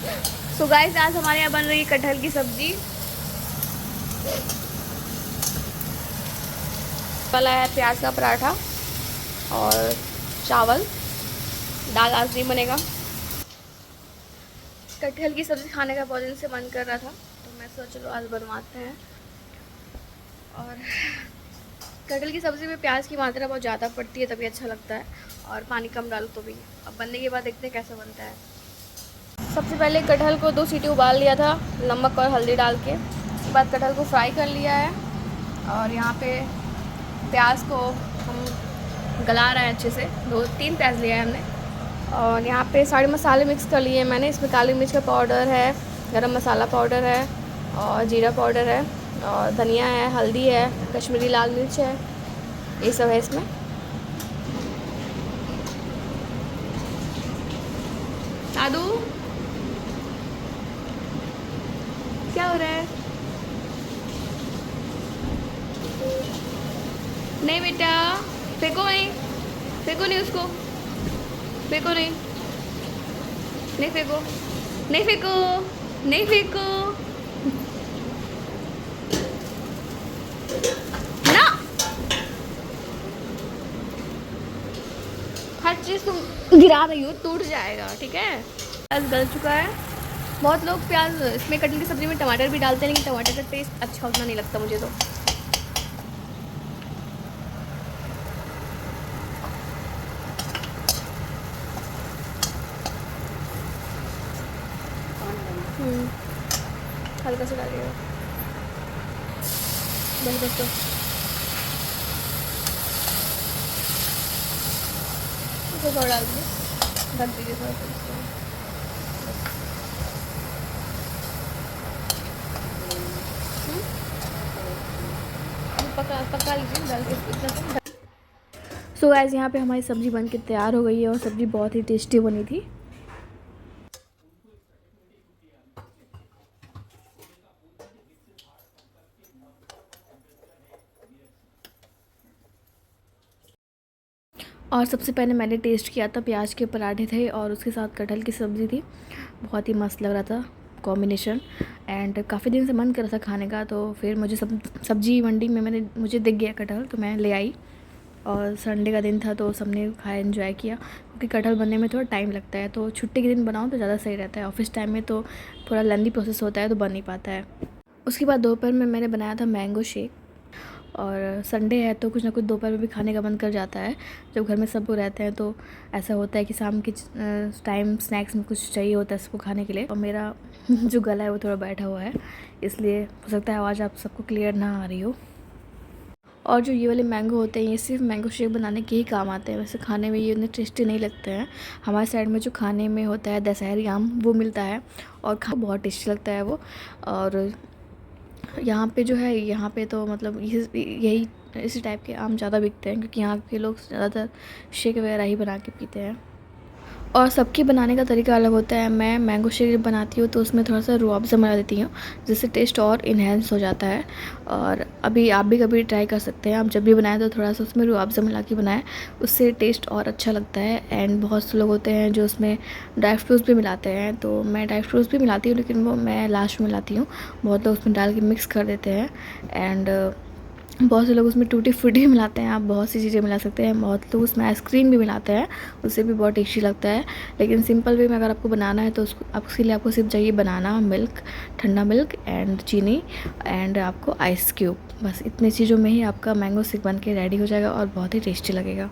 So guys, आज हमारे यहाँ बन रही है कटहल की सब्जी। वाला है प्याज का पराठा और चावल। दाल आज नहीं बनेगा। कटहल की सब्ज़ी खाने का बहुत दिन से मन कर रहा था, तो मैं सोचा चलो आज बनवाते हैं। और कटहल की सब्ज़ी में प्याज की मात्रा बहुत ज़्यादा पड़ती है, तभी अच्छा लगता है, और पानी कम डालो तो भी। अब बनने के बाद देखते हैं कैसा बनता है। सबसे पहले कटहल को 2 सीटी उबाल लिया था नमक और हल्दी डाल के। उसके बाद कटहल को फ्राई कर लिया है, और यहाँ पे प्याज को हम गला रहे हैं अच्छे से। 2-3 प्याज लिया है हमने, और यहाँ पे सारे मसाले मिक्स कर लिए हैं मैंने। इसमें काली मिर्च का पाउडर है, गरम मसाला पाउडर है, और जीरा पाउडर है, और धनिया है, हल्दी है, कश्मीरी लाल मिर्च है, ये सब है इसमें। दादू क्या हो रहा है? नहीं बेटा, फेंको नहीं, फेंको नहीं उसको, फेंको नहीं, नहीं फेंको, नहीं फेंको, नहीं फेंको ना। हर चीज़ तुम गिरा रही हो, टूट जाएगा, ठीक है। प्याज गल चुका है। बहुत लोग प्याज इसमें कटहल की सब्ज़ी में टमाटर भी डालते हैं, लेकिन टमाटर का टेस्ट अच्छा उतना नहीं लगता मुझे तो। हल्का सा डालिएगा, बस बस बस। इसको थोड़ा डाल दीजिए, ढक दीजिए थोड़ा सा इसको। पका पका लीजिए डाल के इतना सा। सो गाइस, यहाँ पे हमारी सब्ज़ी बन के तैयार हो गई है, और सब्ज़ी बहुत ही टेस्टी बनी थी। और सबसे पहले मैंने टेस्ट किया था, प्याज के पराठे थे और उसके साथ कटहल की सब्ज़ी थी। बहुत ही मस्त लग रहा था कॉम्बिनेशन, एंड काफ़ी दिन से मन कर रहा था खाने का। तो फिर मुझे सब्जी मंडी में मुझे दिख गया कटहल, तो मैं ले आई। और संडे का दिन था तो सबने खाया, एंजॉय किया, क्योंकि कटहल बनने में थोड़ा टाइम लगता है। तो छुट्टी के दिन बनाओ तो ज़्यादा सही रहता है, ऑफिस टाइम में तो थोड़ा लेंदी प्रोसेस होता है, तो बन नहीं पाता है। उसके बाद दोपहर में मैंने बनाया था मैंगो शेक। और संडे है तो कुछ ना कुछ दोपहर में भी खाने का मन कर जाता है। जब घर में सब लोग रहते हैं तो ऐसा होता है कि शाम के टाइम स्नैक्स में कुछ चाहिए होता है सबको खाने के लिए। और मेरा जो गला है वो थोड़ा बैठा हुआ है, इसलिए हो सकता है आवाज़ आप सबको क्लियर ना आ रही हो। और जो ये वाले मैंगो होते हैं, ये सिर्फ मैंगो शेक बनाने के ही काम आते हैं, वैसे खाने में ये उतने टेस्टी नहीं लगते हैं। हमारे साइड में जो खाने में होता है दशहरी आम, वो मिलता है, और खा बहुत टेस्टी लगता है वो। और यहाँ पे जो है, यहाँ पे तो मतलब यही इसी टाइप के आम ज़्यादा बिकते हैं, क्योंकि यहाँ के लोग ज़्यादातर शेक वगैरह ही बना के पीते हैं। और सबकी बनाने का तरीका अलग होता है। मैं मैंगो शेक जब बनाती हूँ तो उसमें थोड़ा सा रूह अफ़ज़ा मिला देती हूँ, जिससे टेस्ट और इन्हेंस हो जाता है। और अभी आप भी कभी ट्राई कर सकते हैं, आप जब भी बनाएं तो थोड़ा सा उसमें रूह अफ़ज़ा मिला के बनाएं, उससे टेस्ट और अच्छा लगता है। एंड बहुत से लोग होते हैं जो उसमें ड्राई फ्रूट्स भी मिलाते हैं, तो मैं ड्राई फ्रूट्स भी मिलाती हूँ, लेकिन वो मैं लास्ट में मिलाती हूँ। बहुत लोग उसमें डाल के मिक्स कर देते हैं। एंड बहुत से लोग उसमें टूटी फ्रूटी भी मिलाते हैं, आप बहुत सी चीज़ें मिला सकते हैं। बहुत लोग उसमें आइसक्रीम भी मिलाते हैं, उससे भी बहुत टेस्टी लगता है। लेकिन सिंपल वे में अगर आपको बनाना है तो उसके लिए आपको सिर्फ चाहिए बनाना, मिल्क, ठंडा मिल्क एंड चीनी, एंड आपको आइस क्यूब। बस इतनी चीज़ों में ही आपका मैंगो शेक बन के रेडी हो जाएगा, और बहुत ही टेस्टी लगेगा।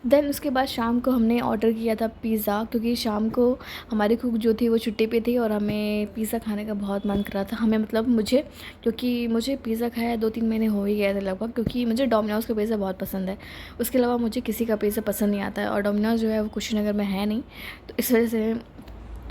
देन उसके बाद शाम को हमने ऑर्डर किया था पिज़्ज़ा, क्योंकि शाम को हमारी कुक जो थी वो छुट्टी पे थी और हमें पिज़्ज़ा खाने का बहुत मन कर रहा था। हमें मतलब मुझे, क्योंकि मुझे पिज़्ज़ा खाया 2-3 महीने हो ही गए थे लगभग, क्योंकि मुझे डोमिनोज़ का पिज़्ज़ा बहुत पसंद है। उसके अलावा मुझे किसी का पिज़्ज़ा पसंद नहीं आता है, और डोमिनोज़ जो है वो कुशीनगर में है नहीं, तो इस वजह से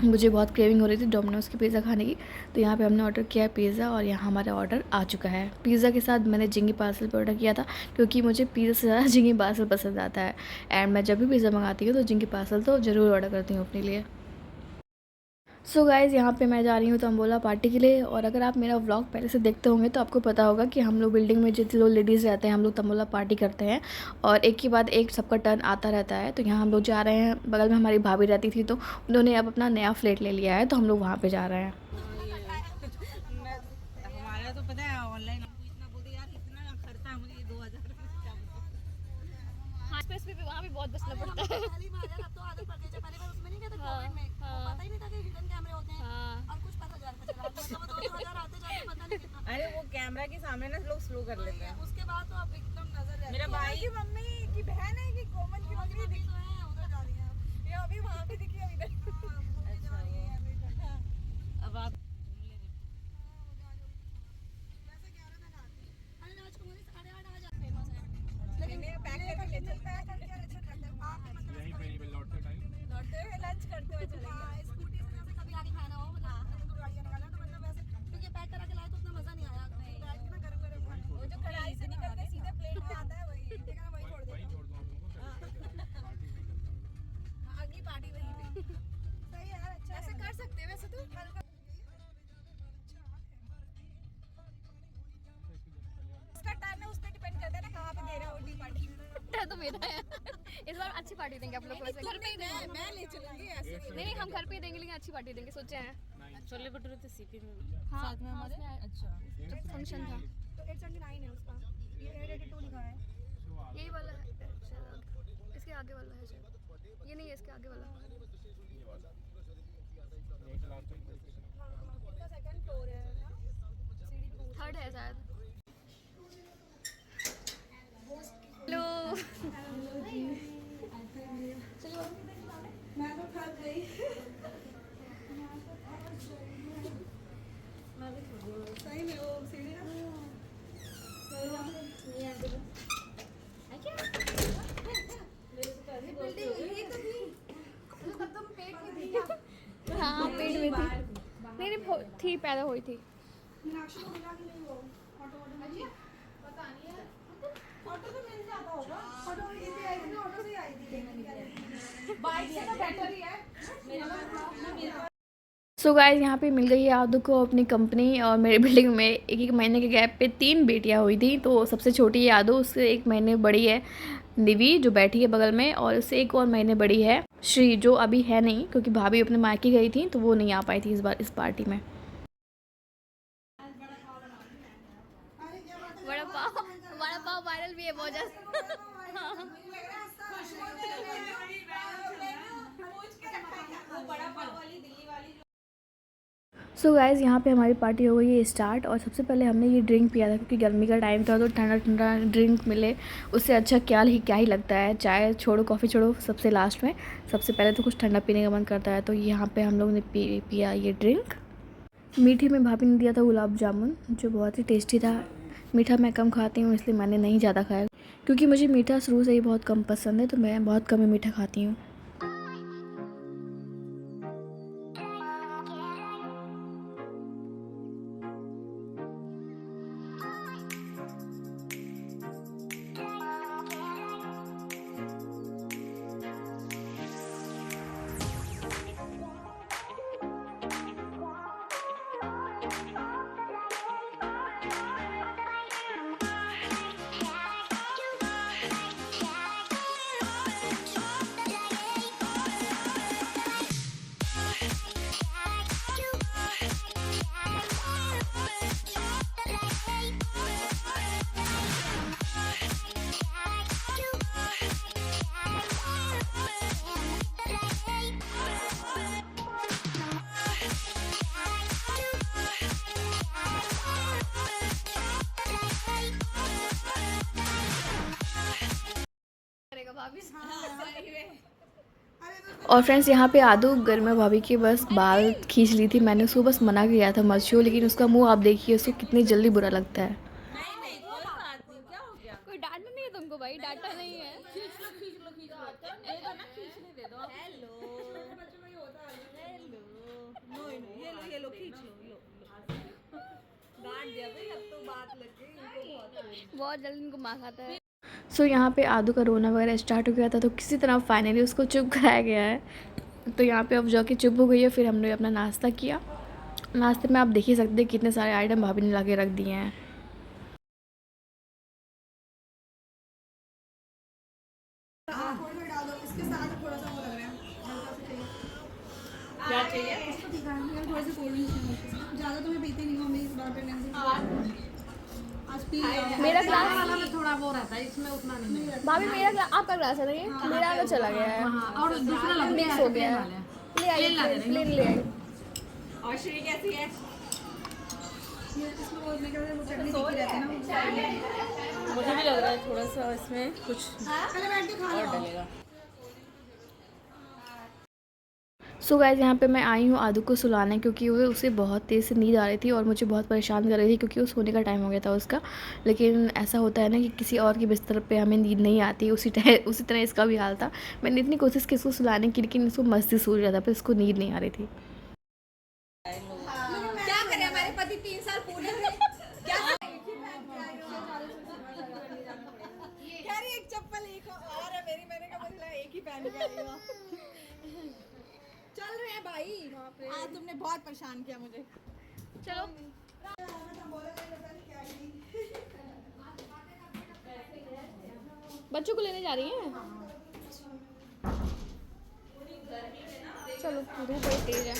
मुझे बहुत क्रेविंग हो रही थी डोमिनोज़ की पिज़्ज़ा खाने की। तो यहाँ पे हमने ऑर्डर किया है पिज़्ज़ा, और यहाँ हमारा ऑर्डर आ चुका है। पिज़्ज़ा के साथ मैंने जिंगी पार्सल पे ऑर्डर किया था, क्योंकि मुझे पिज़्ज़ा से ज़्यादा जिंगी पार्सल पसंद आता है। एंड मैं जब भी पिज़्ज़ा मंगाती हूँ तो जिंगी पार्सल तो ज़रूर ऑर्डर करती हूँ अपने लिए। सो गाइज़, यहाँ पे मैं जा रही हूँ तंबोला पार्टी के लिए। और अगर आप मेरा व्लॉग पहले से देखते होंगे तो आपको पता होगा कि हम लोग बिल्डिंग में जितने लोग लेडीज़ रहते हैं हम लोग तंबोला पार्टी करते हैं, और एक के बाद एक सबका टर्न आता रहता है। तो यहाँ हम लोग जा रहे हैं, बगल में हमारी भाभी रहती थी तो उन्होंने अब अपना नया फ्लैट ले लिया है, तो हम लोग वहाँ पर जा रहे हैं। हमारा तो पता है ऑनलाइन हमको इतना बोलते यार इतना खर्चा है मुझे 2000 हाँ, स्पेस पे भी वहाँ भी बहुत बचना पड़ता है। पहली बार यार, अब तो आदत पड़ गई है। पहले बार उसमें नहीं कहते कोविड में पता ही नहीं था कि हिडन कैमरे होते हैं। और कुछ 5000 का चला मतलब 2000 आते जाते पता नहीं कितना। अरे वो कैमरा के सामने ना लोग स्लो कर लेते हैं। उसके बाद तो अब एकदम नजर रहती है। मेरा भाई की मम्मी की बहन है कि कोमल की मम्मी दिखी तो है, उधर जा रही है ये अभी वहां पे दिखी अभी तक। जा रही है अभी तक। अब आप वैसे 11 तक आती है। अरे राजकुमारी 8:30 आ जाते फेमस है, लेकिन पैक करके ले चलता है करके अच्छा करते हैं आप मतलब यहीं पे लौटते टाइम लौटते हुए लंच करते हुए चलेंगे। हाँ, स्कूटी से जैसे कभी आगे खाना हो मतलब लेकिन तो गाड़ियाँ निकालना तो मतलब वैसे क्योंकि पैक करा के लाए तो उतना मजा नहीं आया। बैठ के ना गरम गरम खाने वो जो कढ़ाई से निकल के सीधे प्लेट में आता है वही ठीक है ना, वही छोड़ वहीं देता छोड़ दूँ आप लोगों को हूँ। अगली पार्टी वहीं पे सही है यार, अच्छा ऐसे कर सकते हैं वैसे तो उसका टर्न है उस पे डिपेंड करता है ना कहाँ पे दे रहे हो टी पार्टी। तो मेरा है इस बार अच्छी पार्टी देंगे आप लोग को, घर पे ही देंगे। मैं ले चलूंगी ऐसे नहीं, हम घर पे ही देंगे, लेकिन अच्छी पार्टी देंगे सोचे हैं। छोले भटूरे तो सीपी में हाँ, साथ में हमारे अच्छा फंक्शन था। तो 879 है उसका, ये 882 लिखा है। यही वाला है शायद, इसके आगे वाला है शायद, ये नहीं है, इसके आगे वाला इसका सेकंड फ्लोर है ना, सीढ़ी पे थर्ड है शायद। हेलो, मैं तो थक गई। सही में वो सीढ़ी ना बिल्डिंग ही तो थी, मतलब तुम पेट में थी क्या? हाँ पेट में थी, नहीं थी, पैदा हुई थी। मीनाक्षी को मिला कि नहीं वो ऑटो पता नहीं है, ऑटो तो मिल जाता होगा। ऑटो इसी आई थी ना, ऑटो से ही आई थी बाइक से तो बेटर ही है मेरा। सो गाइस, यहाँ पे मिल गई है आदू को अपनी कंपनी, और मेरे बिल्डिंग में एक एक महीने के गैप पे 3 बेटियाँ हुई थी। तो सबसे छोटी है आदू, उससे 1 महीने बड़ी है निवी जो बैठी है बगल में, और उससे 1 और महीने बड़ी है श्री जो अभी है नहीं, क्योंकि भाभी अपने मायके गई थी तो वो नहीं आ पाई थी इस बार इस पार्टी में। बड़ा पाव वायरल भी है बहुत ज़्यादा। सो गाइज़, यहाँ पे हमारी पार्टी हो गई है स्टार्ट, और सबसे पहले हमने ये ड्रिंक पिया था, क्योंकि गर्मी का टाइम था तो ठंडा ठंडा ड्रिंक मिले उससे अच्छा क्या ही लगता है। चाय छोड़ो, कॉफ़ी छोड़ो, सबसे लास्ट में सबसे पहले तो कुछ ठंडा पीने का मन करता है। तो यहाँ पे हम लोग ने पिया ये ड्रिंक। मीठे में भाभी ने दिया था गुलाब जामुन, जो बहुत ही टेस्टी था। मीठा मैं कम खाती हूँ, इसलिए मैंने नहीं ज़्यादा खाया, क्योंकि मुझे मीठा शुरू से ही बहुत कम पसंद है, तो मैं बहुत कम ही मीठा खाती हूँ। और फ्रेंड्स यहाँ पे आदू गर्मा भाभी के बस बाल खींच ली थी। मैंने उसको बस मना किया था मत छू, लेकिन उसका मुंह आप देखिए, उसको कितनी जल्दी बुरा लगता है। नहीं नहीं कोई बात नहीं, क्या हो गया? कोई डांटना नहीं है तुमको भाई, डांटा नहीं है। खींच लो दे दो ना, खींचने दे दो। हेलो नो ये लो खींच लो डांट दिया भाई, अब तो बात लग गई इनको बहुत जल्दी इनको मार खाता है। सो यहाँ पे आदू का रोना वगैरह स्टार्ट हो गया था, तो किसी तरह फाइनली उसको चुप कराया गया है। तो यहाँ पे अब जाके चुप हो गई है। फिर हमने अपना नाश्ता किया। नाश्ते में आप देख ही सकते हैं कितने सारे आइटम भाभी ने ला के रख दिए हैं। थोड़ा डाल दो, इसके साथ थोड़ा सा वो लग रहा है, हल्का सा चाहिए। क्या चाहिए? इसको दिखा थोड़े से कोल्ड ड्रिंक्स, ज़्यादा तो मैं पीती नहीं हूँ अभी इस बार प्रेगनेंसी। आज पी मेरा ग्लास वाला में थोड़ा वो रहता है, इसमें उतना नहीं है। भाभी मेरा ग्लास, आपका ग्लास है ना ये? मेरा तो चला गया है, हाँ, और दूसरा लगता मिक्स हो गया है। ले आइए, प्लेन ले आइए। और श्री कैसी है? इसमें वो मैं कहते हैं वो चटनी दिखी रहती है ना। मुझे भी लग रहा है थोड़ा सा इसमें कुछ पहले बैठ के खा लो। डलेगा। सो गाइस यहाँ पे मैं आई हूँ आदू को सुलाने, क्योंकि वो उसे बहुत तेज़ से नींद आ रही थी और मुझे बहुत परेशान कर रही थी, क्योंकि वो सोने का टाइम हो गया था उसका। लेकिन ऐसा होता है ना कि किसी और के बिस्तर पे हमें नींद नहीं आती, उसी तरह इसका भी हाल था। मैंने इतनी कोशिश की इसको सुलाने की, लेकिन इसको मस्ती सो रहा था, पर इसको नींद नहीं आ रही थी। क्या करें, हमारे पति 3 साल पूरे हुए। क्या कह रही एक चप्पल एक और है मेरी, मैंने कहा मुझे एक ही पहन के आई हो। चल रहे हैं भाई, आज तुमने बहुत परेशान किया मुझे। चलो बच्चों को लेने जा रही हैं? चलो, धूप बहुत तेज है।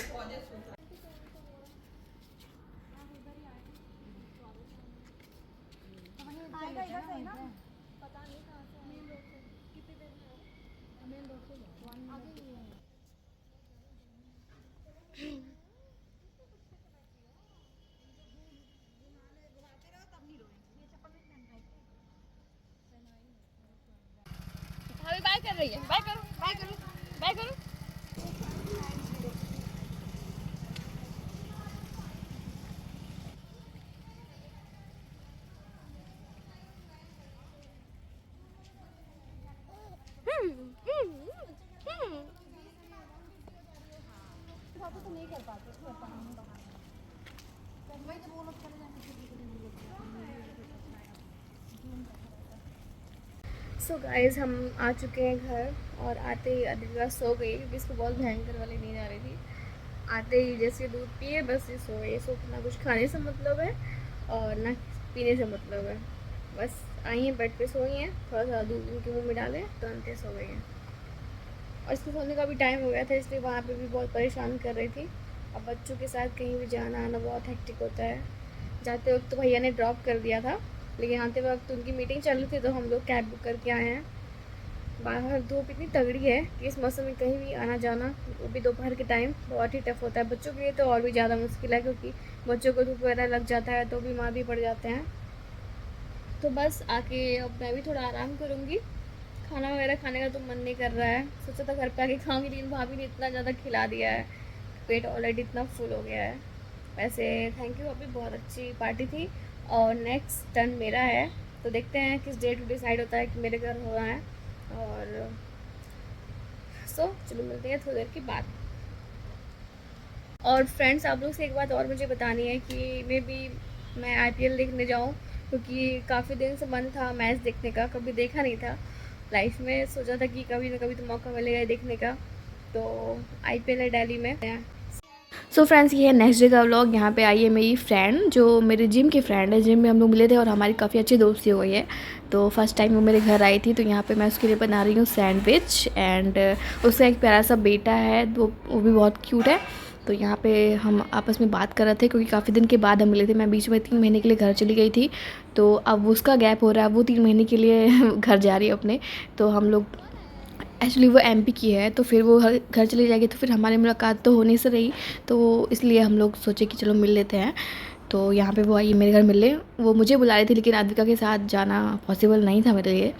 भाभी बाय कर रही है, बाय करो, बाय करो, बाय करो। सो गाइस हम आ चुके हैं घर, और आते ही अधिका सो गई, क्योंकि इसको बहुत भयंकर वाली नींद आ रही थी। आते ही जैसे दूध पिए बस ये सो गई। इसको ना कुछ खाने से मतलब है और ना पीने से मतलब है। बस आई हैं बेड पे सोई हैं, थोड़ा सा दूध इनके मुँह में डाले तुरंत सो गई हैं। और इसके सोने का भी टाइम हो गया था, इसलिए वहाँ पे भी बहुत परेशान कर रही थी। अब बच्चों के साथ कहीं भी जाना आना बहुत हेक्टिक होता है। जाते वक्त तो भैया ने ड्रॉप कर दिया था, लेकिन आते वक्त उनकी मीटिंग चल रही थी, तो हम लोग कैब बुक करके आए हैं। बाहर धूप इतनी तगड़ी है कि इस मौसम में कहीं भी आना जाना, वो भी दोपहर के टाइम, बहुत ही टफ होता है। बच्चों के लिए तो और भी ज़्यादा मुश्किल है, क्योंकि बच्चों को धूप वगैरह लग जाता है तो बीमार भी पड़ जाते हैं। तो बस आके अब मैं भी थोड़ा आराम करूँगी। खाना वगैरह खाने का तो मन नहीं कर रहा है, सोचा था घर पे आके खाऊंगी, लेकिन भाभी ने इतना ज़्यादा खिला दिया है, पेट ऑलरेडी इतना फुल हो गया है। वैसे थैंक यू भाभी, बहुत अच्छी पार्टी थी। और नेक्स्ट टर्न मेरा है, तो देखते हैं किस डेट को डिसाइड होता है कि मेरे घर हो रहा है। और चलो मिलते हैं थोड़ी देर के बाद। और फ्रेंड्स आप लोग से एक बात और मुझे बतानी है कि मैं IPL देखने जाऊँ, क्योंकि काफ़ी दिन से मन था मैच देखने का, कभी देखा नहीं था लाइफ में। सोचा था कि कभी ना कभी तो मौका मिलेगा देखने का। तो IPL है दिल्ली में। सो फ्रेंड्स ये है नेक्स्ट डे का व्लॉग। यहाँ पे आई है मेरी फ्रेंड, जो मेरे जिम की फ्रेंड है। जिम में हम लोग मिले थे और हमारी काफ़ी अच्छी दोस्ती हो गई है। तो फर्स्ट टाइम वो मेरे घर आई थी, तो यहाँ पे मैं उसके लिए बना रही हूँ सैंडविच। एंड उसका एक प्यारा सा बेटा है, वो भी बहुत क्यूट है। तो यहाँ पे हम आपस में बात कर रहे थे, क्योंकि काफ़ी दिन के बाद हम मिले थे। मैं बीच में 3 महीने के लिए घर चली गई थी, तो अब उसका गैप हो रहा है, वो 3 महीने के लिए घर जा रही है अपने। तो हम लोग एक्चुअली वो MP की है, तो फिर वो घर चली जाएगी, तो फिर हमारी मुलाकात तो होने से रही, तो इसलिए हम लोग सोचे कि चलो मिल लेते हैं। तो यहाँ पे वो आई मेरे घर मिलने। वो मुझे बुला रही थी लेकिन आद्विका के साथ जाना पॉसिबल नहीं था मेरे लिए,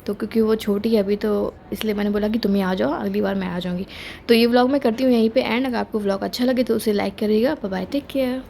तो क्योंकि वो छोटी है अभी, तो इसलिए मैंने बोला कि तुम ही आ जाओ, अगली बार मैं आ जाऊँगी। तो ये व्लॉग मैं करती हूँ यहीं पे एंड। अगर आपको व्लॉग अच्छा लगे तो उसे लाइक करिएगा। Bye bye, take care.